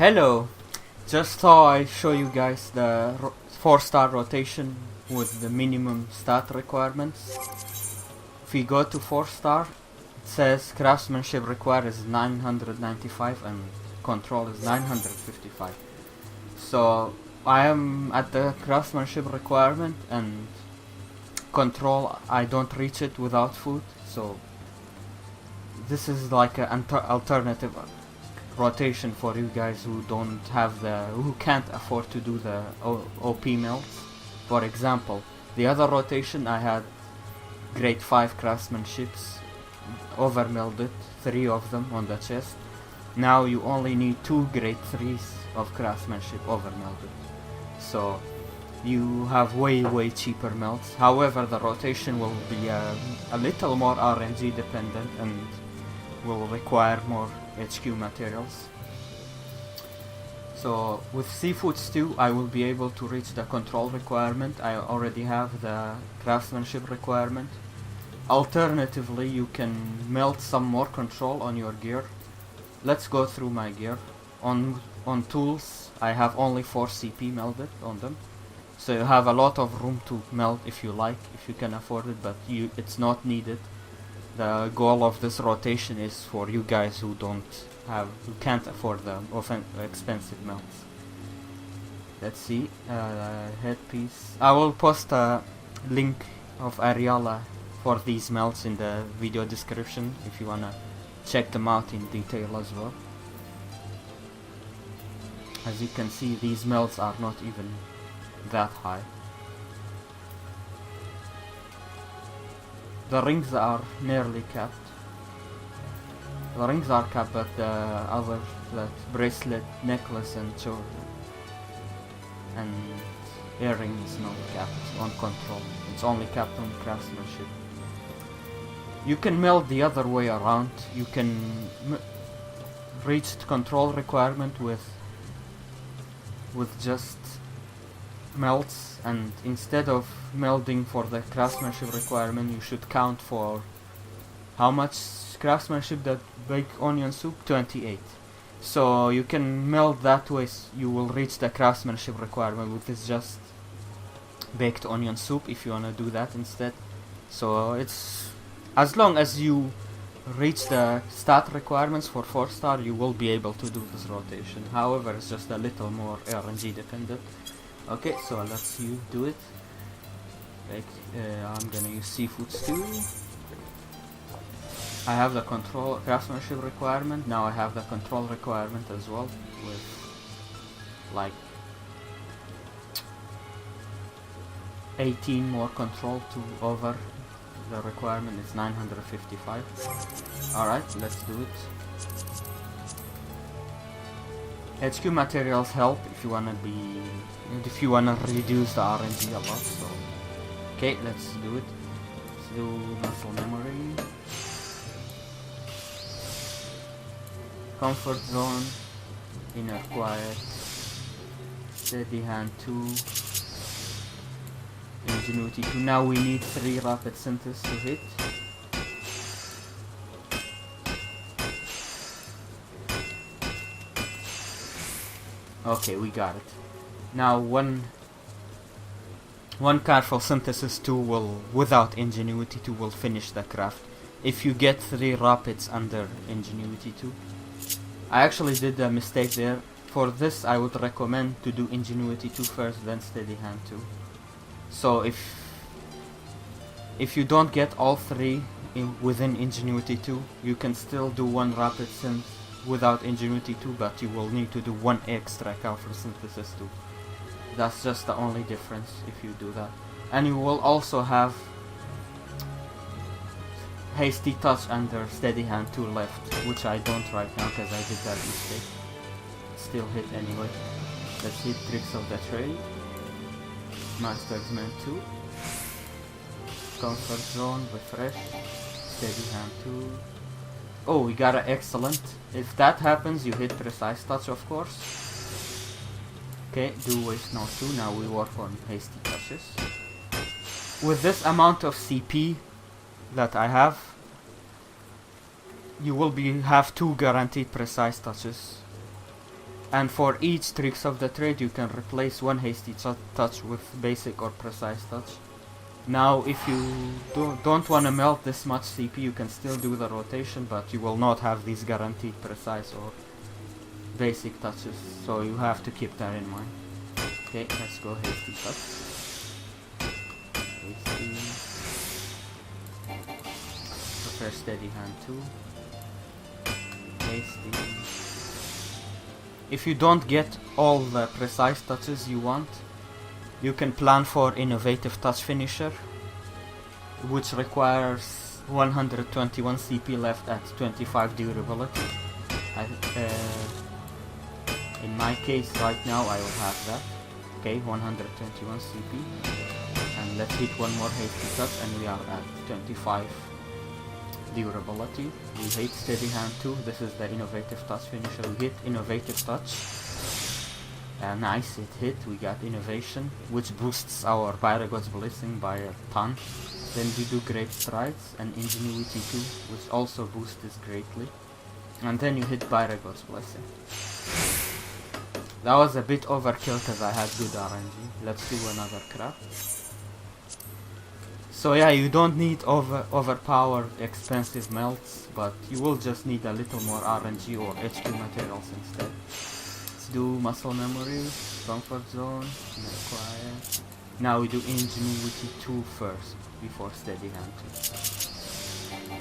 Hello! Just thought I show you guys the 4-star rotation with the minimum stat requirements. If we go to 4-star, it says craftsmanship required is 995 and control is 955. So I am at the craftsmanship requirement, and control I don't reach it without food, so this is like an alternative rotation for you guys who who can't afford to do the OP melts. For example, the other rotation I had grade 5 craftsmanships, over melded 3 of them on the chest. Now you only need 2 grade 3s of craftsmanship over melded, so you have way cheaper melts. However, the rotation will be a little more RNG dependent and will require more HQ materials. So with seafood stew I will be able to reach the control requirement. I already have the craftsmanship requirement. Alternatively, you can melt some more control on your gear. Let's go through my gear. On tools I have only 4 CP melted on them, so you have a lot of room to melt if you like, if you can afford it, but it's not needed. The goal of this rotation is for you guys who can't afford the expensive melts. Let's see, headpiece. I will post a link of Ariala for these melts in the video description if you wanna check them out in detail as well. As you can see, these melts are not even that high. The rings are nearly capped. The rings are capped, but the other, that bracelet, necklace and and earring is not capped on control. It's only capped on craftsmanship. You can meld the other way around. You can reach the control requirement with just melts, and instead of melding for the craftsmanship requirement, you should count for how much craftsmanship that baked onion soup, 28. So you can meld that way, you will reach the craftsmanship requirement with this just baked onion soup if you wanna do that instead. So it's, as long as you reach the stat requirements for 4-star, you will be able to do this rotation. However, it's just a little more RNG dependent. Okay, so let's do it. Like, I'm gonna use seafood stew. I have the control craftsmanship requirement. Now I have the control requirement as well, with like 18 more control to over the requirement. Is 955. Alright, let's do it. HQ materials help if you wanna reduce the RNG a lot. So okay, let's do it. Let's do muscle memory. Comfort zone, inner quiet, steady hand 2, ingenuity 2. Now we need 3 rapid synthesis to hit. Okay, we got it. Now one careful synthesis 2 without ingenuity 2 will finish the craft. If you get 3 rapids under ingenuity 2. I actually did a mistake there. For this I would recommend to do ingenuity 2 first, then steady hand 2. So if you don't get all 3 within ingenuity 2, you can still do 1 rapid synth without ingenuity 2, but you will need to do 1 extra careful synthesis 2. That's just the only difference if you do that. And you will also have hasty touch under steady hand 2 left, which I don't right now because I did that mistake. Still hit anyway. Let's hit tricks of the trade. Master's Man 2. Comfort zone, refresh. Steady hand 2. Oh, we got an excellent. If that happens, you hit precise touch, of course. Okay, do waste now 2. Now we work on hasty touches. With this amount of CP that I have, you will have 2 guaranteed precise touches. And for each tricks of the trade you can replace one hasty touch with basic or precise touch. Now if you don't want to melt this much CP, you can still do the rotation, but you will not have these guaranteed precise or basic touches, so you have to keep that in mind. Okay, let's go hasty touch. Hasty. Prepare steady hand 2. Hasty. If you don't get all the precise touches you want, you can plan for innovative touch finisher, which requires 121 CP left at 25 durability. In my case right now I will have that. Okay, 121 CP. And let's hit one more hasty touch and we are at 25 durability. We hit steady hand 2. This is the innovative touch finisher. We hit innovative touch. Nice, it hit. We got innovation, which boosts our Pyragod's blessing by a ton. Then we do great strides and ingenuity 2, which also boosts this greatly. And then you hit Pyragod's blessing. That was a bit overkill because I had good RNG. Let's do another crap. So yeah, you don't need overpowered expensive melts, but you will just need a little more RNG or HQ materials instead. Let's do muscle memory, comfort zone, quiet. Now we do ingenuity 2 first, before steady hand 2.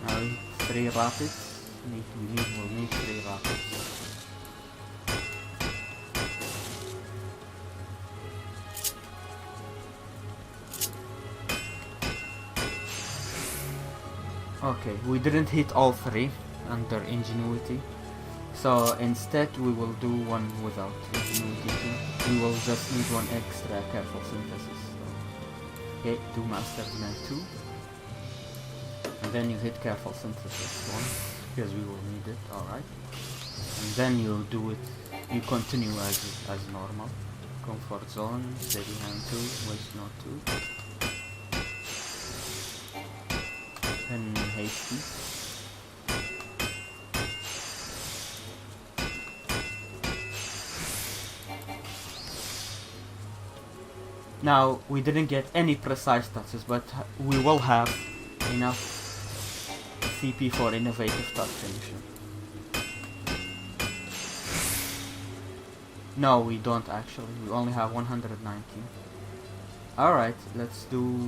Now 3 rapids, we'll need 3 rapids. Okay, we didn't hit all 3 under ingenuity, so instead we will do one without ingenuity 2. We will just need one extra careful synthesis. Okay, do master's man 2, and then you hit careful synthesis 1 because we will need it. Alright, and then you do it. You continue as normal. Comfort zone, steady hand 2, waste not 2. And hasty. Now we didn't get any precise touches, but we will have enough CP for innovative touch finishing. No, we don't actually. We only have 119. Alright, let's do...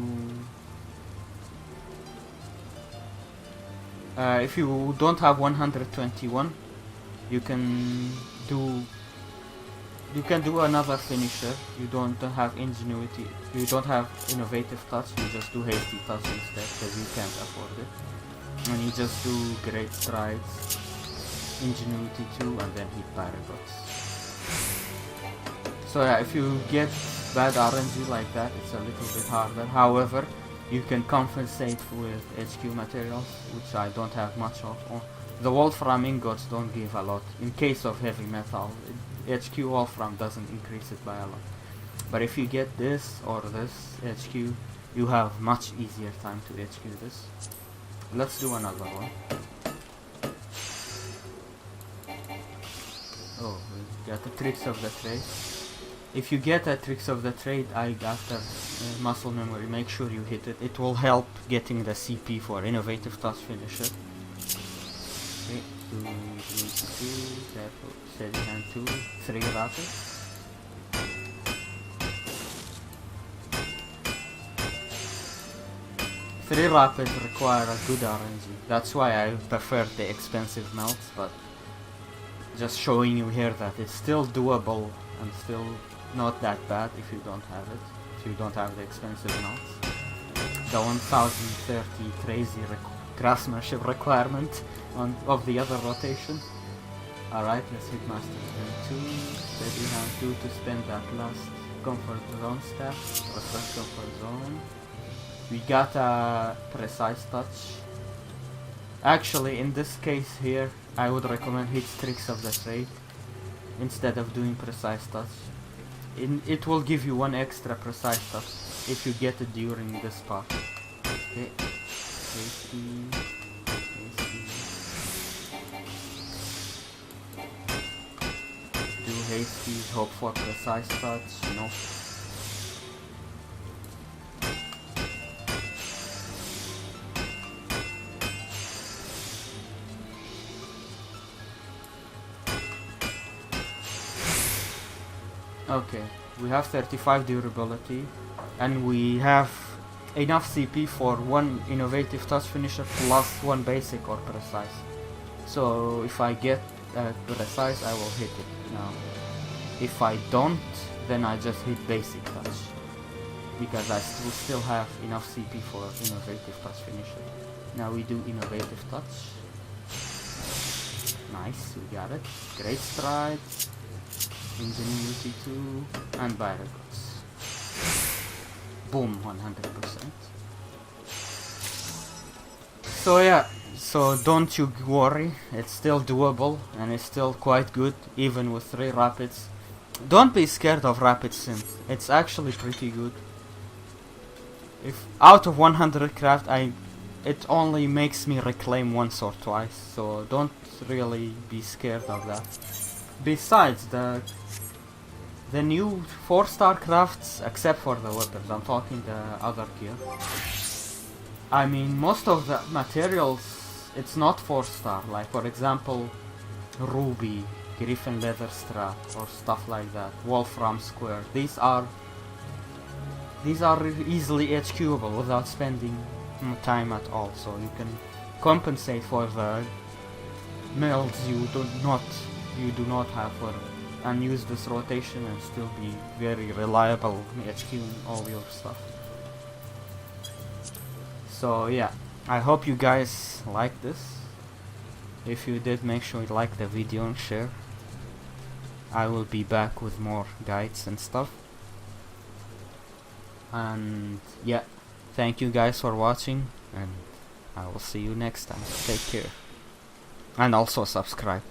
if you don't have 121, you can do another finisher. You don't have ingenuity, you don't have innovative touch, you just do hasty touch instead because you can't afford it. And you just do great strides, ingenuity 2, and then hit Pyragods. So yeah, if you get bad RNG like that, it's a little bit harder. However, you can compensate with HQ materials, which I don't have much of. The Wolfram ingots don't give a lot. In case of heavy metal, HQ Wolfram doesn't increase it by a lot. But if you get this or this HQ, you have much easier time to HQ this. Let's do another one. Oh, we got the tricks of the trade. If you get a tricks of the trade after muscle memory, make sure you hit it. It will help getting the CP for innovative touch finisher. Okay, 2, careful, steady hand 2, 3 rapid. Three rapids require a good RNG. That's why I prefer the expensive melts, but just showing you here that it's still doable and still not that bad if you don't have it, if you don't have the expensive melts. The 1030 crazy craftsmanship requirement of the other rotation. Alright, let's hit master hand 2, steady hand 2 to spend that last comfort zone staff, refresh comfort zone. We got a precise touch. Actually, in this case here, I would recommend hit tricks of the trade instead of doing precise touch. It will give you one extra precise touch if you get it during this part. Okay. Hasty. base keys, hope for precise touch, you know. Okay, we have 35 durability, and we have enough CP for one innovative touch finisher plus one basic or precise. So if I get precise, I will hit it now. If I don't, then I just hit basic touch, because I still have enough CP for innovative touch finisher. Now we do innovative touch. Nice, we got it. Great stride. Ingenuity 2 and Biragots. Boom, 100%. So yeah, so don't you worry, it's still doable and it's still quite good even with 3 rapids. Don't be scared of rapid synth, it's actually pretty good. If out of 100 craft, it only makes me reclaim once or twice, so don't really be scared of that. Besides, the new 4-star crafts, except for the weapons, I'm talking the other gear. I mean, most of the materials, it's not 4-star, like for example, Ruby, Griffin Leather Strap, or stuff like that, Wolfram Square. These are easily HQable without spending time at all, so you can compensate for the builds you do not have for and use this rotation and still be very reliable HQing all your stuff. So yeah, I hope you guys like this. If you did, make sure you like the video and share. I will be back with more guides and stuff. And yeah, thank you guys for watching, and I will see you next time. Take care. And also subscribe.